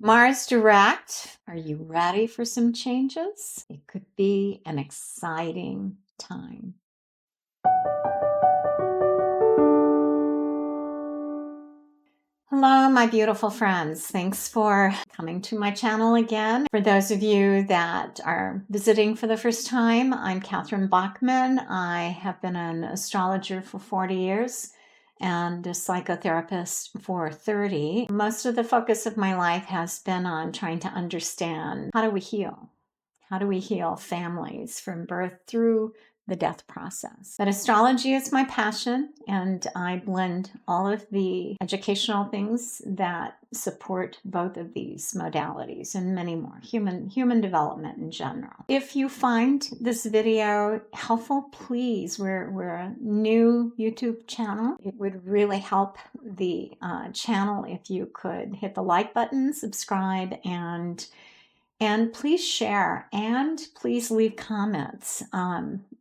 Mars direct. Are you ready for some changes? It could be an exciting time. Hello, my beautiful friends. Thanks for coming to my channel again. For those of you that are visiting for the first time, I'm Catherine Bachman. I have been an astrologer for 40 years and a psychotherapist for 30. Most of the focus of my life has been on trying to understand how do we heal? How do we heal families from birth through the death process? But astrology is my passion, and I blend all of the educational things that support both of these modalities and many more, human development in general. If you find this video helpful, please, we're a new YouTube channel. It would really help the channel if you could hit the like button, subscribe, and please share, and please leave comments.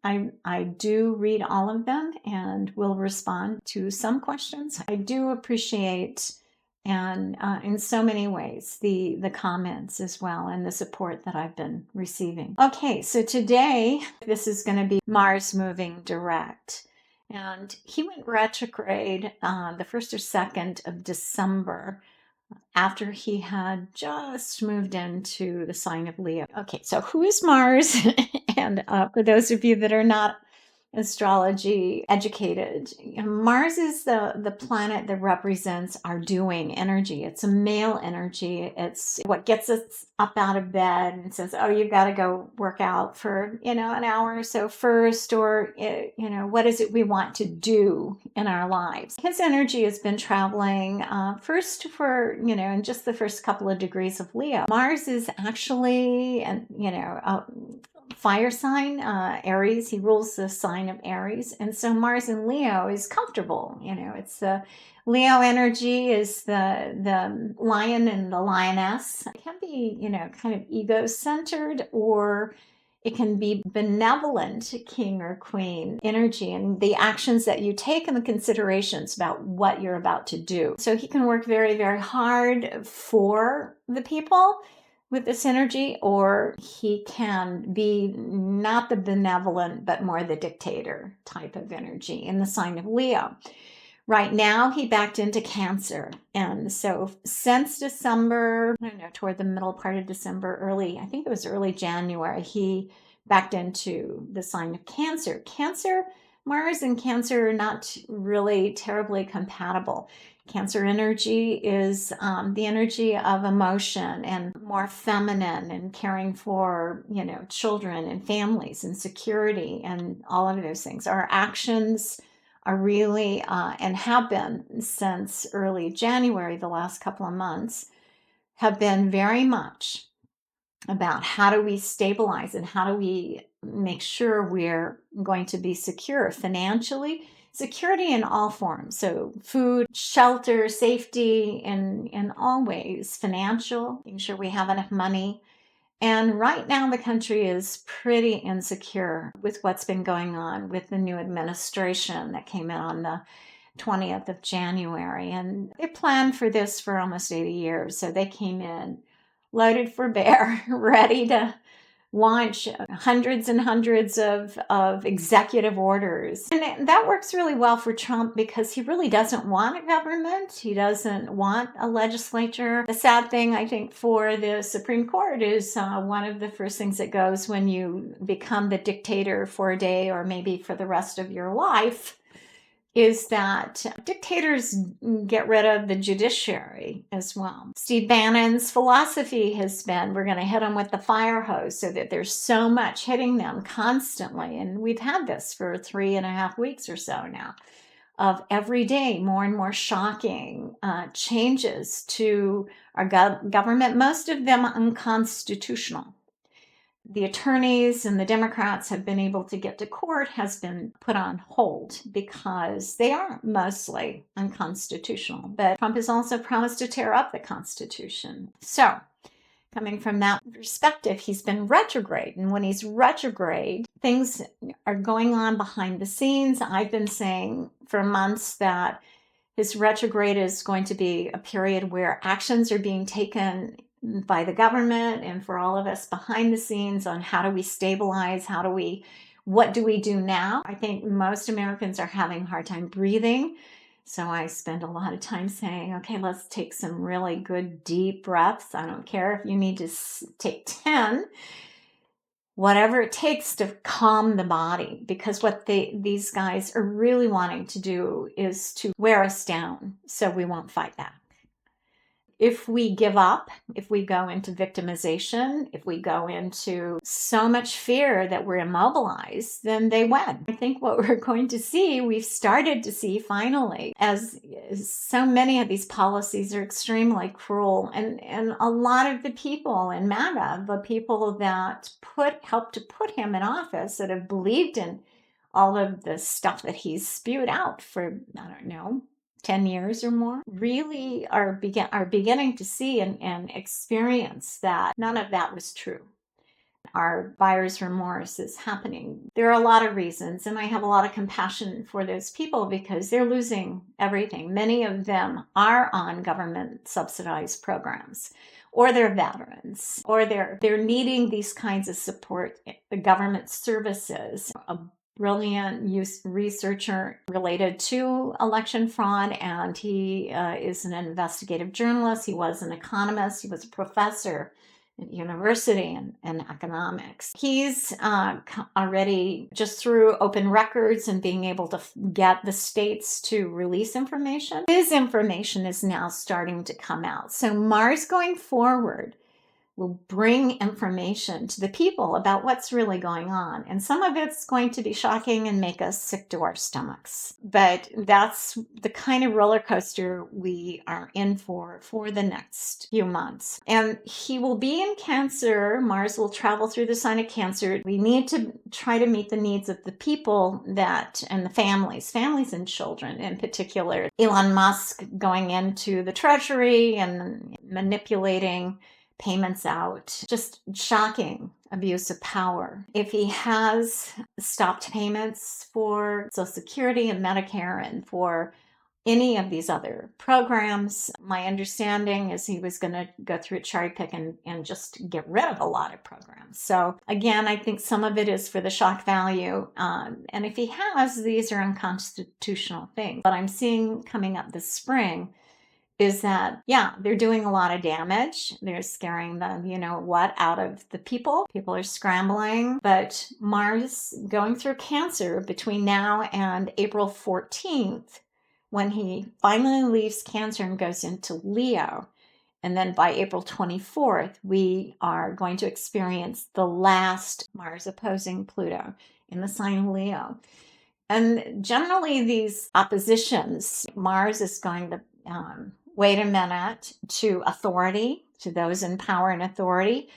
I do read all of them and will respond to some questions. I do appreciate, and in so many ways, the comments as well and the support that I've been receiving. Okay, so today this is going to be Mars moving direct. And he went retrograde the 1st or 2nd of December, after he had just moved into the sign of Leo. Okay, so who is Mars? And for those of you that are not astrology educated, Mars is the planet that represents our doing energy. It's a male energy. It's what gets us up out of bed and says, oh, you've got to go work out for an hour or so first, or what is it we want to do in our lives. His energy has been traveling first for in just the first couple of degrees of Leo. Mars is actually fire sign, Aries. He rules the sign of Aries. And so Mars in Leo is comfortable. It's the Leo energy is the lion and the lioness. It can be, kind of ego-centered, or it can be benevolent king or queen energy, and the actions that you take and the considerations about what you're about to do. So he can work very, very hard for the people with this energy, or he can be not the benevolent, but more the dictator type of energy in the sign of Leo. Right now, he backed into Cancer. And so since December, I don't know, toward the middle part of December, I think it was early January, he backed into the sign of Cancer. Mars and Cancer are not really terribly compatible. Cancer energy is the energy of emotion and more feminine and caring for, children and families and security and all of those things. Our actions are really, and have been since early January, the last couple of months, have been very much about how do we stabilize and how do we make sure we're going to be secure financially. Security in all forms. So food, shelter, safety, in all ways. Financial, making sure we have enough money. And right now the country is pretty insecure with what's been going on with the new administration that came in on the 20th of January. And they planned for this for almost 80 years. So they came in loaded for bear, ready to launch hundreds and hundreds of executive orders. And that works really well for Trump because he really doesn't want a government. He doesn't want a legislature. The sad thing, I think, for the Supreme Court is one of the first things that goes when you become the dictator for a day or maybe for the rest of your life is that dictators get rid of the judiciary as well. Steve Bannon's philosophy has been, we're going to hit them with the fire hose so that there's so much hitting them constantly. And we've had this for 3.5 weeks or so now, of every day more and more shocking changes to our government, most of them unconstitutional. The attorneys and the Democrats have been able to get to court has been put on hold because they are mostly unconstitutional. But Trump has also promised to tear up the Constitution. So coming from that perspective, he's been retrograde. And when he's retrograde, things are going on behind the scenes. I've been saying for months that his retrograde is going to be a period where actions are being taken by the government and for all of us behind the scenes on how do we stabilize, what do we do now? I think most Americans are having a hard time breathing. So I spend a lot of time saying, okay, let's take some really good deep breaths. I don't care if you need to take 10, whatever it takes to calm the body, because what these guys are really wanting to do is to wear us down so we won't fight back. If we give up, if we go into victimization, if we go into so much fear that we're immobilized, then they win. I think what we're going to see, we've started to see finally, as so many of these policies are extremely cruel. And a lot of the people in MAGA, the people that helped to put him in office, that have believed in all of the stuff that he's spewed out for, I don't know, 10 years or more, really are beginning to see and experience that none of that was true. Our buyer's remorse is happening. There are a lot of reasons, and I have a lot of compassion for those people because they're losing everything. Many of them are on government subsidized programs, or they're veterans, or they're needing these kinds of support, the government services. A brilliant researcher related to election fraud, and he is an investigative journalist. He was an economist. He was a professor at university in economics. He's already, just through open records and being able to get the states to release information, his information is now starting to come out. So Mars going forward will bring information to the people about what's really going on. And some of it's going to be shocking and make us sick to our stomachs. But that's the kind of roller coaster we are in for the next few months. And he will be in Cancer. Mars will travel through the sign of Cancer. We need to try to meet the needs of the people and the families and children in particular. Elon Musk going into the Treasury and manipulating payments out, just shocking abuse of power. If he has stopped payments for Social Security and Medicare and for any of these other programs, my understanding is he was going to go through a cherry pick and just get rid of a lot of programs. So again, I think some of it is for the shock value. And if he has, these are unconstitutional things. What I'm seeing coming up this spring is that, yeah, they're doing a lot of damage. They're scaring the, out of the people. People are scrambling. But Mars going through Cancer between now and April 14th, when he finally leaves Cancer and goes into Leo. And then by April 24th, we are going to experience the last Mars opposing Pluto in the sign of Leo. And generally these oppositions, Mars is going to wait a minute to authority, to those in power and authority,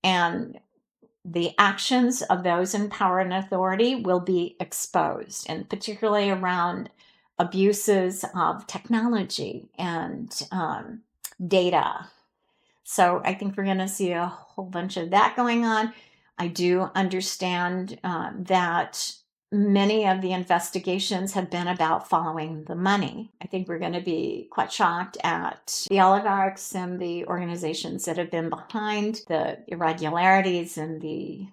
and the actions of those in power and authority will be exposed, and particularly around abuses of technology and data. So I think we're going to see a whole bunch of that going on. I do understand that many of the investigations have been about following the money. I think we're going to be quite shocked at the oligarchs and the organizations that have been behind the irregularities in the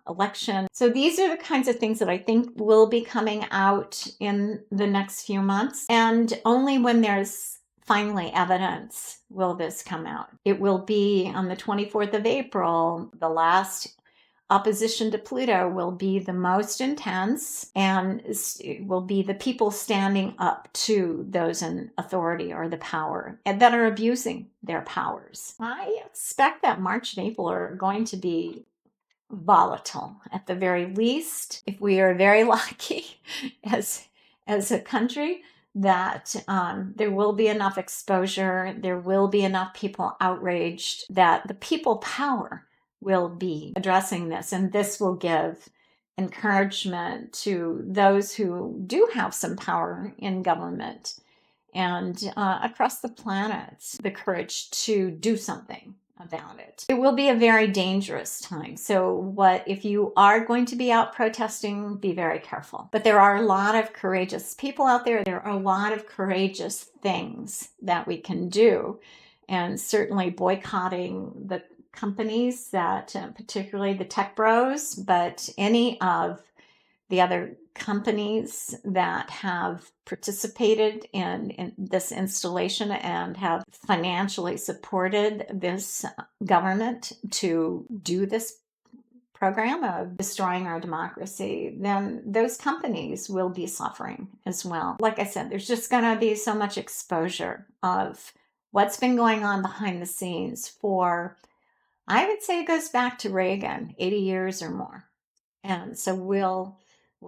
election. So these are the kinds of things that I think will be coming out in the next few months. And only when there's finally evidence will this come out. It will be on the 24th of April, the last opposition to Pluto will be the most intense, and it will be the people standing up to those in authority or the power and that are abusing their powers. I expect that March and April are going to be volatile at the very least. If we are very lucky as a country, that there will be enough exposure, there will be enough people outraged that the people power will be addressing this, and this will give encouragement to those who do have some power in government and across the planet, the courage to do something about it. It will be a very dangerous time. So if you are going to be out protesting, be very careful. But there are a lot of courageous people out there. There are a lot of courageous things that we can do. and certainly boycotting the companies that, particularly the tech bros, but any of the other companies that have participated in this installation and have financially supported this government to do this program of destroying our democracy, then those companies will be suffering as well. Like I said, there's just going to be so much exposure of what's been going on behind the scenes for, I would say it goes back to Reagan, 80 years or more. And so we'll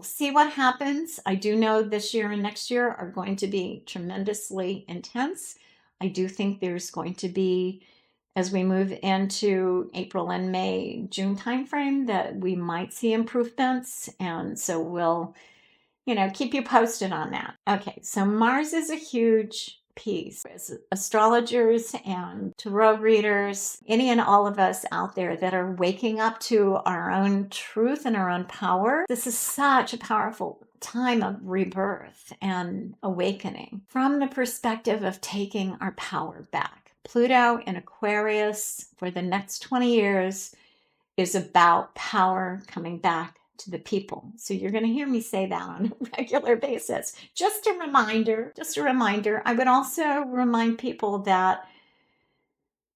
see what happens. I do know this year and next year are going to be tremendously intense. I do think there's going to be, as we move into April and May, June timeframe, that we might see improvements. And so we'll, keep you posted on that. Okay, so Mars is a huge piece. As astrologers and tarot readers, any and all of us out there that are waking up to our own truth and our own power, this is such a powerful time of rebirth and awakening from the perspective of taking our power back. Pluto in Aquarius for the next 20 years is about power coming back to the people. So you're going to hear me say that on a regular basis. Just a reminder. I would also remind people that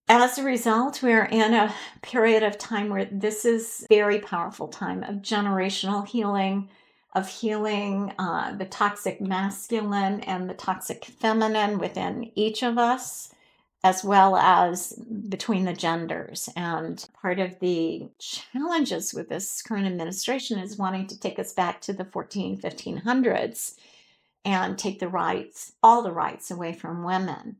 as a result, we're in a period of time where this is a very powerful time of generational healing, of healing the toxic masculine and the toxic feminine within each of us, as well as between the genders. And part of the challenges with this current administration is wanting to take us back to the 1500s and take the rights, all the rights away from women.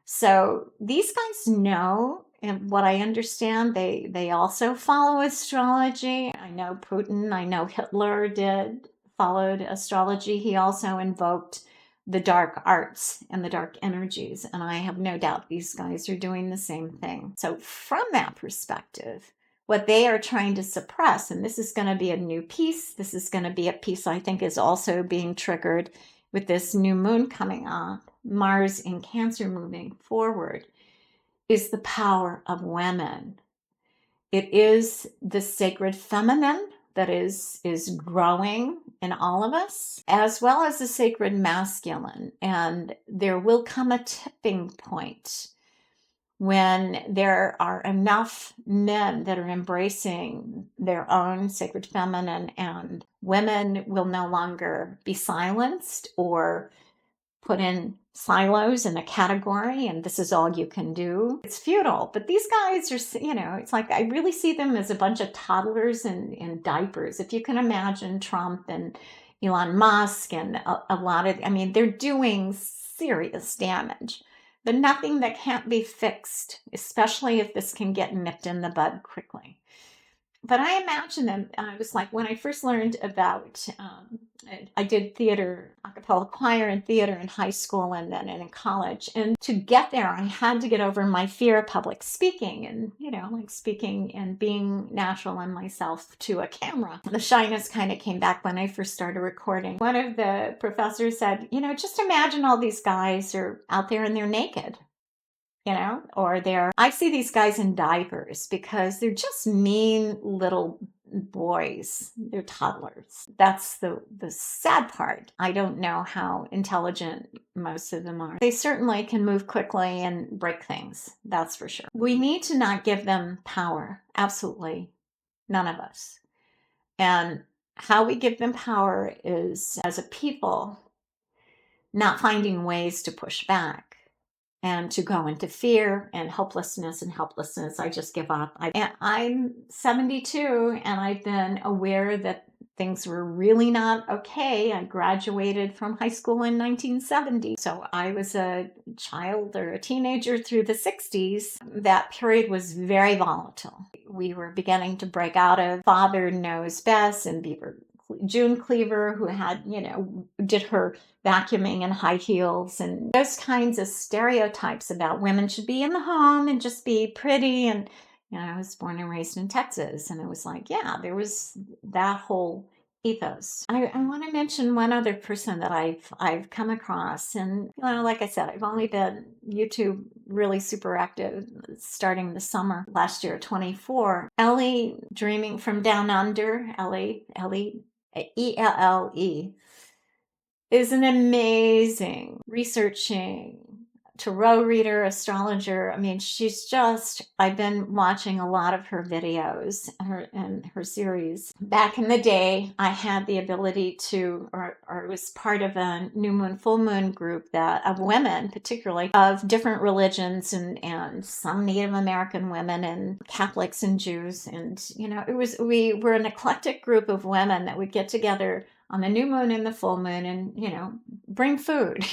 So these guys know, and what I understand, they also follow astrology. I know Putin, I know Hitler followed astrology. He also invoked the dark arts and the dark energies. And I have no doubt these guys are doing the same thing. So from that perspective, what they are trying to suppress, and this is going to be a new piece, this is going to be a piece I think is also being triggered with this new moon coming on, Mars in Cancer moving forward, is the power of women. It is the sacred feminine that is growing in all of us, as well as the sacred masculine. And there will come a tipping point when there are enough men that are embracing their own sacred feminine, and women will no longer be silenced or put in silos in a category, and this is all you can do. It's futile. But these guys are, it's like I really see them as a bunch of toddlers in diapers. If you can imagine Trump and Elon Musk and a lot of, they're doing serious damage, but nothing that can't be fixed, especially if this can get nipped in the bud quickly. But I imagine them, I was like, when I first learned about, I did theater, a cappella choir and theater in high school and then in college. And to get there, I had to get over my fear of public speaking and, like speaking and being natural in myself to a camera. The shyness kind of came back when I first started recording. One of the professors said, just imagine all these guys are out there and they're naked. Or I see these guys in diapers because they're just mean little boys. They're toddlers. That's the sad part. I don't know how intelligent most of them are. They certainly can move quickly and break things. That's for sure. We need to not give them power. Absolutely. None of us. And how we give them power is, as a people, not finding ways to push back. And to go into fear and helplessness. I just give up. I'm 72 and I've been aware that things were really not okay. I graduated from high school in 1970. So I was a child or a teenager through the 60s. That period was very volatile. We were beginning to break out of Father Knows Best and June Cleaver, who had, did her vacuuming in high heels and those kinds of stereotypes about women should be in the home and just be pretty. And, I was born and raised in Texas. And it was like, yeah, there was that whole ethos. I want to mention one other person that I've come across, and like I said, I've only been YouTube really super active starting the summer last year, 24. Ellie, Dreaming from Down Under, Ellie, ELLE, is an amazing researching tarot reader, astrologer. I mean, I've been watching a lot of her videos and her series. Back in the day, I had the ability to, or was part of a new moon, full moon group of women, particularly of different religions and some Native American women and Catholics and Jews. And, we were an eclectic group of women that would get together on the new moon and the full moon and, bring food.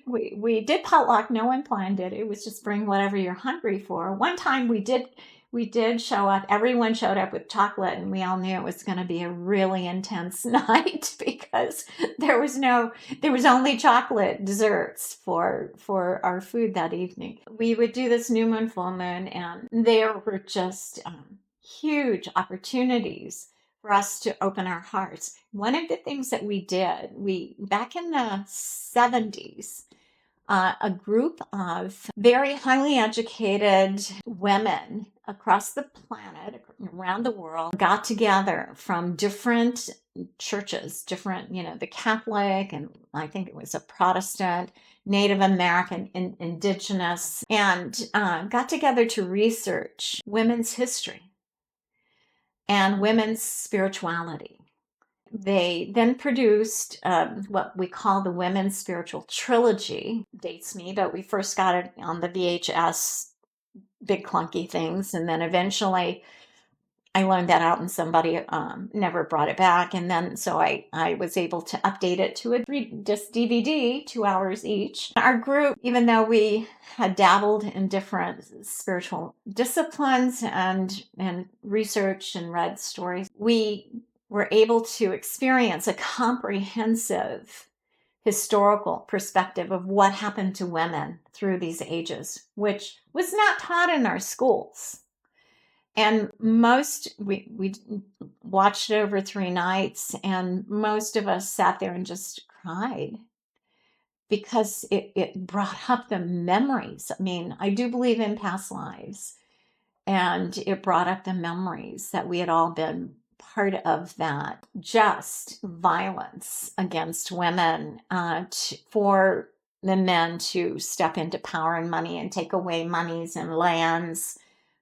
We did potluck. No one planned it. It was just bring whatever you're hungry for. One time we did show up. Everyone showed up with chocolate, and we all knew it was going to be a really intense night because there was only chocolate desserts for our food that evening. We would do this new moon, full moon, and there were just huge opportunities for us to open our hearts. One of the things that we did, back in the 70s, a group of very highly educated women across the planet, around the world, got together from different churches, the Catholic, and I think it was a Protestant, Native American, indigenous, and got together to research women's history and women's spirituality. They then produced what we call the Women's Spiritual Trilogy. Dates me, but we first got it on the VHS, big clunky things, and then eventually I learned that out and somebody never brought it back. And then so I was able to update it to a 3-disc DVD, 2 hours each. Our group, even though we had dabbled in different spiritual disciplines and research and read stories, we were able to experience a comprehensive historical perspective of what happened to women through these ages, which was not taught in our schools. And we watched it over 3 nights, and most of us sat there and just cried because it brought up the memories. I mean, I do believe in past lives, and it brought up the memories that we had all been part of that just violence against women, for the men to step into power and money and take away monies and lands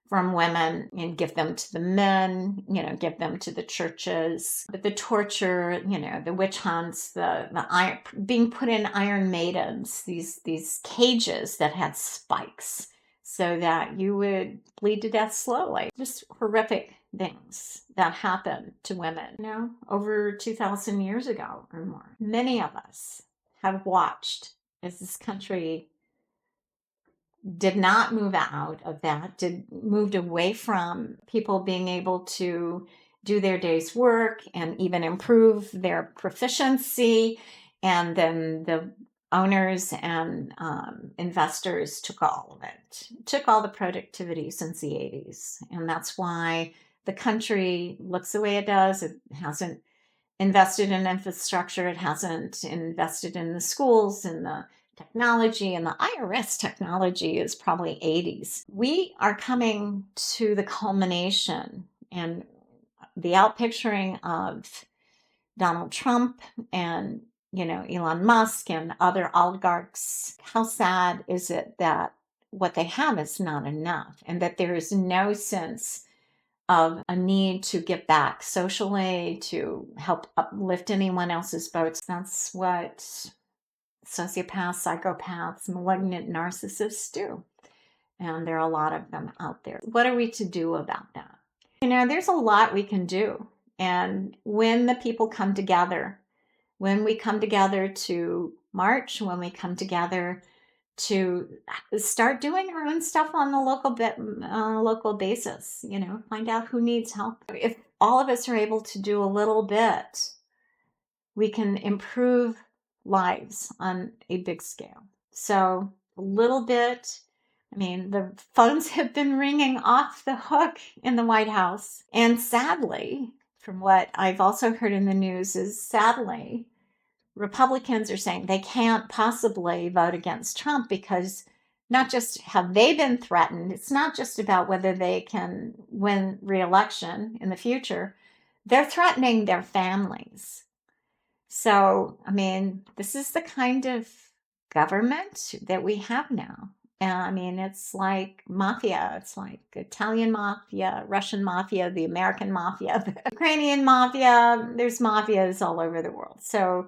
from women and give them to the men, give them to the churches. But the torture, the witch hunts, the iron, being put in iron maidens, these cages that had spikes so that you would bleed to death slowly. Just horrific things that happened to women, over 2,000 years ago or more. Many of us have watched as this country did not move out of that, moved away from people being able to do their day's work and even improve their proficiency. And then the owners and investors took all of it, took all the productivity since the 80s. And that's why the country looks the way it does. It hasn't invested in infrastructure. It hasn't invested in the schools and the technology, and the IRS technology is probably 80s. We are coming to the culmination and the outpicturing of Donald Trump and, Elon Musk and other oligarchs. How sad is it that what they have is not enough, and that there is no sense of a need to give back socially, to help uplift anyone else's boats? That's what sociopaths, psychopaths, malignant narcissists do. And there are a lot of them out there. What are we to do about that? There's a lot we can do. And when the people come together, when we come together to march, when we come together to start doing our own stuff on a local basis, find out who needs help. If all of us are able to do a little bit, we can improve lives on a big scale. So a little bit, the phones have been ringing off the hook in the White House. And sadly, from what I've also heard in the news, is sadly, Republicans are saying they can't possibly vote against Trump because not just have they been threatened, it's not just about whether they can win re-election in the future, they're threatening their families. So, I mean, this is the kind of government that we have now. And I mean, it's like mafia. It's like Italian mafia, Russian mafia, the American mafia, the Ukrainian mafia. There's mafias all over the world. So,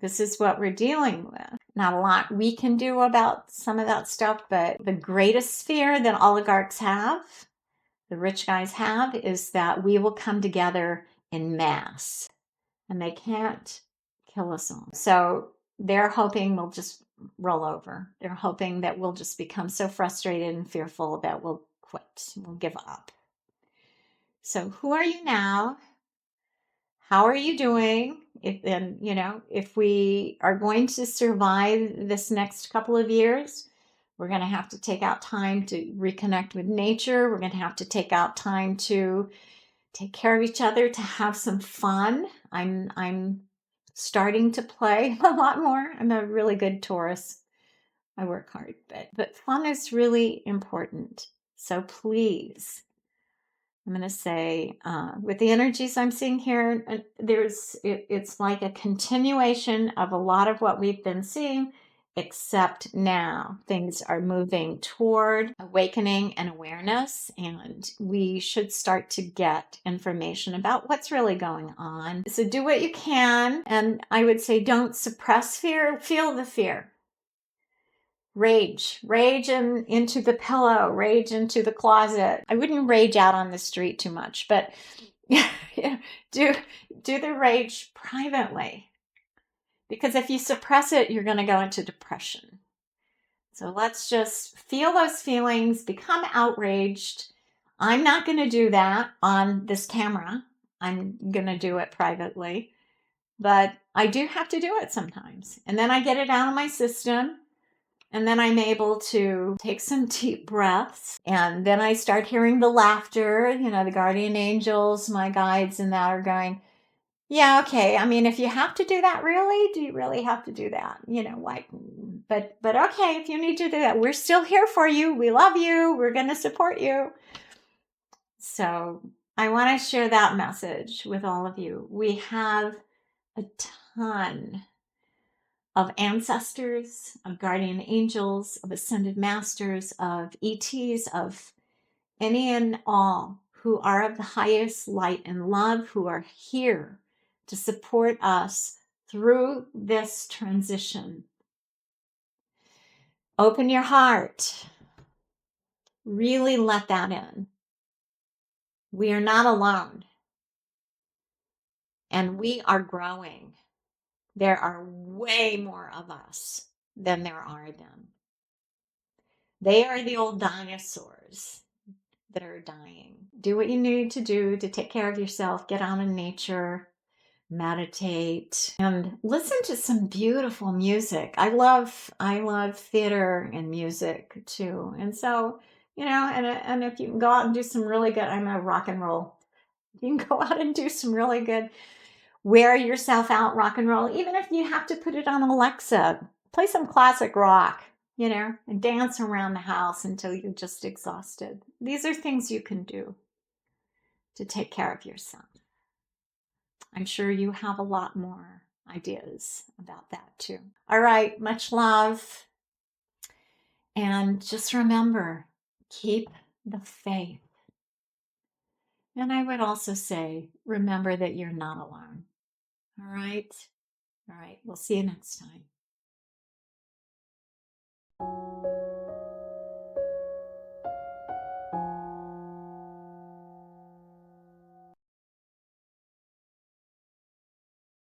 this is what we're dealing with. Not a lot we can do about some of that stuff, but the greatest fear that oligarchs have, the rich guys have, is that we will come together in mass and they can't kill us all. So they're hoping we'll just roll over. They're hoping that we'll just become so frustrated and fearful that we'll quit, we'll give up. So who are you now? How are you doing? If we are going to survive this next couple of years, we're going to have to take out time to reconnect with nature. We're going to have to take out time to take care of each other, to have some fun. I'm starting to play a lot more. I'm a really good Taurus. I work hard, but fun is really important. So please, I'm going to say, with the energies I'm seeing here, it's like a continuation of a lot of what we've been seeing, except now things are moving toward awakening and awareness, and we should start to get information about what's really going on. So do what you can, and I would say don't suppress fear, feel the fear. Rage into the pillow, rage into the closet. I wouldn't rage out on the street too much, but do the rage privately, because if you suppress it, you're going to go into depression. So let's just feel those feelings, become outraged. I'm not going to do that on this camera. I'm going to do it privately, but I do have to do it sometimes. And then I get it out of my system. And then I'm able to take some deep breaths. And then I start hearing the laughter, the guardian angels, my guides, and that are going, yeah, okay. I mean, if you have to do that, really, do you really have to do that? But okay, if you need to do that, we're still here for you. We love you. We're going to support you. So I want to share that message with all of you. We have a ton of ancestors, of guardian angels, of ascended masters, of ETs, of any and all who are of the highest light and love, who are here to support us through this transition. Open your heart. Really let that in. We are not alone. And we are growing. There are way more of us than there are them. They are the old dinosaurs that are dying. Do what you need to do to take care of yourself. Get out in nature, meditate, and listen to some beautiful music. I love theater and music too. And so, and if you can go out and do some really good, I'm a rock and roll. You can go out and do some really good, wear yourself out rock and roll, even if you have to put it on Alexa. Play some classic rock, and dance around the house until you're just exhausted. These are things you can do to take care of yourself. I'm sure you have a lot more ideas about that too. All right, much love. And just remember, keep the faith. And I would also say, remember that you're not alone. All right. All right. We'll see you next time.